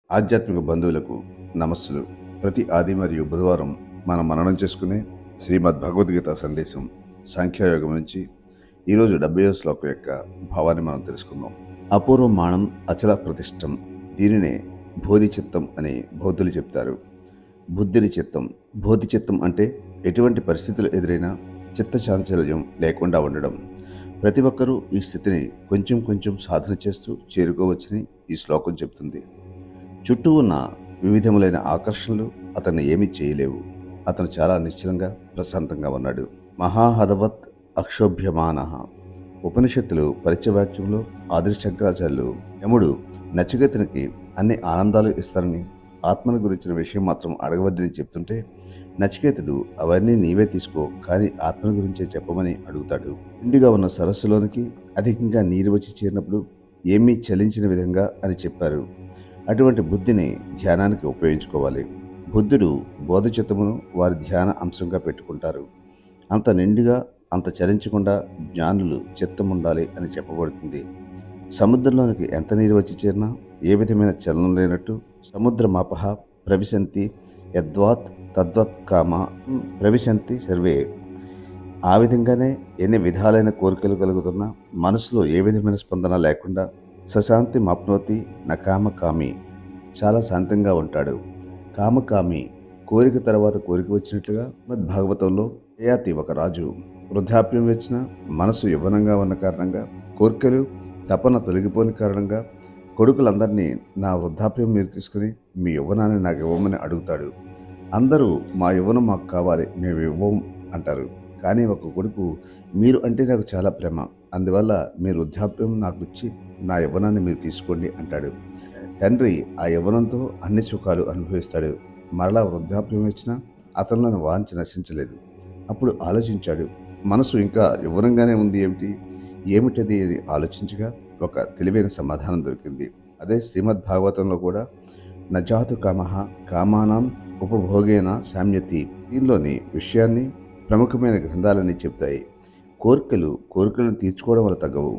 ఆధ్యాత్మిక బంధువులకు నమస్సులు. ప్రతి ఆది మరియు బుధవారం మనం మననం చేసుకునే శ్రీమద్ భగవద్గీత సందేశం సాంఖ్యయోగం నుంచి ఈరోజు 70వ శ్లోకం యొక్క భావాన్ని మనం తెలుసుకుందాం. అపూర్వమాణం అచల ప్రతిష్టం, దీనినే బోధిచిత్తం అని బౌద్ధులు చెప్తారు. బుద్ధిని చిత్తం, బోధిచిత్తం అంటే ఎటువంటి పరిస్థితులు ఎదురైనా చిత్తచాంచల్యం లేకుండా ఉండడం. ప్రతి ఒక్కరూ ఈ స్థితిని కొంచెం కొంచెం సాధన చేస్తూ చేరుకోవచ్చని ఈ శ్లోకం చెప్తుంది. చుట్టూ ఉన్న వివిధములైన ఆకర్షణలు అతన్ని ఏమీ చేయలేవు. అతను చాలా నిశ్చలంగా ప్రశాంతంగా ఉన్నాడు. మహాహదవత్ అక్షోభ్యమాన. ఉపనిషత్తులు పరిచయవాక్యంలో ఆది శంకరాచార్యులు యముడు నచికేతునికి అన్ని ఆనందాలు ఇస్తారని, ఆత్మను గురించిన విషయం మాత్రం అడగవద్దని చెప్తుంటే నచికేతుడు అవన్నీ నీవే తీసుకో, కానీ ఆత్మను గురించే చెప్పమని అడుగుతాడు. నిండుగా ఉన్న సరస్సులోనికి అధికంగా నీరు వచ్చి చేరినప్పుడు ఏమీ చలించిన విధంగా అని చెప్పారు. అటువంటి బుద్ధిని ధ్యానానికి ఉపయోగించుకోవాలి. బుద్ధుడు బోధచిత్తమును వారి ధ్యాన అంశంగా పెట్టుకుంటారు. అంత నిండుగా అంత చలించకుండా జ్ఞానులు చిత్తం ఉండాలి అని చెప్పబడుతుంది. సముద్రంలోనికి ఎంత నీరు వచ్చి చేరినా ఏ విధమైన చలనం లేనట్టు సముద్రమాపహ ప్రవిశంతి యద్వాత్ తద్వత్ కామ ప్రవిశంతి సర్వే. ఆ విధంగానే ఎన్ని విధాలైన కోరికలు కలుగుతున్నా మనసులో ఏ విధమైన స్పందన లేకుండా సశాంతి మాప్నోతి నకామకామి, చాలా శాంతంగా ఉంటాడు. కామకామి, కోరిక తర్వాత కోరిక వచ్చినట్లుగా భాగవతంలో యయాతి ఒక రాజు వృద్ధాప్యం వచ్చిన మనసు యవ్వనంగా ఉన్న కారణంగా, కోరికలు తపన తొలగిపోని కారణంగా కొడుకులందరినీ నా వృద్ధాప్యం మీరు తీసుకుని మీ యవ్వనాన్ని నాకు ఇవ్వమని అడుగుతాడు. అందరూ మా యవ్వనం మాకు కావాలి, మేము ఇవ్వం అంటారు. కానీ ఒక కొడుకు మీరు అంటే నాకు చాలా ప్రేమ, అందువల్ల మీరు వృద్ధాప్యం నాకు ఇచ్చి నా యవ్వనాన్ని మీరు తీసుకోండి అంటాడు. తండ్రి ఆ యవ్వనంతో అన్ని సుఖాలు అనుభవిస్తాడు. మరలా వృద్ధాప్యం వచ్చినా అతనిలోని వాంఛ నశించలేదు. అప్పుడు ఆలోచించాడు, మనసు ఇంకా యవ్వనంగానే ఉంది ఏమిటది అని ఆలోచించగా ఒక తెలివైన సమాధానం దొరికింది. అదే శ్రీమద్ భాగవతంలో కూడా నజాతు కామః కామానాం ఉపభోగేన సామ్యతి, దీనిలోని విషయాన్ని ప్రముఖమైన గ్రంథాలన్నీ చెప్తాయి. కోరికలను తీర్చుకోవడం వల్ల తగ్గవు.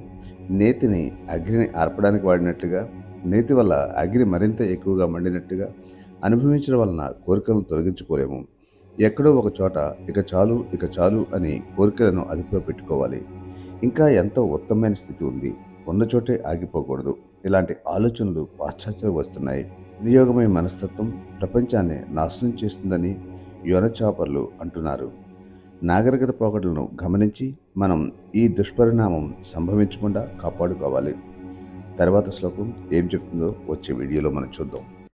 నేతిని అగ్నిని ఆర్పడానికి వాడినట్లుగా, నేతి వల్ల అగ్ని మరింత ఎక్కువగా మండినట్టుగా అనుభవించడం వలన కోరికలను తొలగించుకోలేము. ఎక్కడో ఒక చోట ఇక చాలు అని కోరికలను అదుపులో పెట్టుకోవాలి. ఇంకా ఎంతో ఉత్తమమైన స్థితి ఉంది, ఉన్న చోటే ఆగిపోకూడదు. ఇలాంటి ఆలోచనలు పాశ్చాత్యం వస్తున్నాయి. వినియోగమైన మనస్తత్వం ప్రపంచాన్ని నాశనం చేస్తుందని యోనచాపర్లు అంటున్నారు. నాగరికత పోకడలను గమనించి మనం ఈ దుష్పరిణామం సంభవించకుండా కాపాడుకోవాలి. తర్వాత శ్లోకం ఏం చెప్తుందో వచ్చే వీడియోలో మనం చూద్దాం.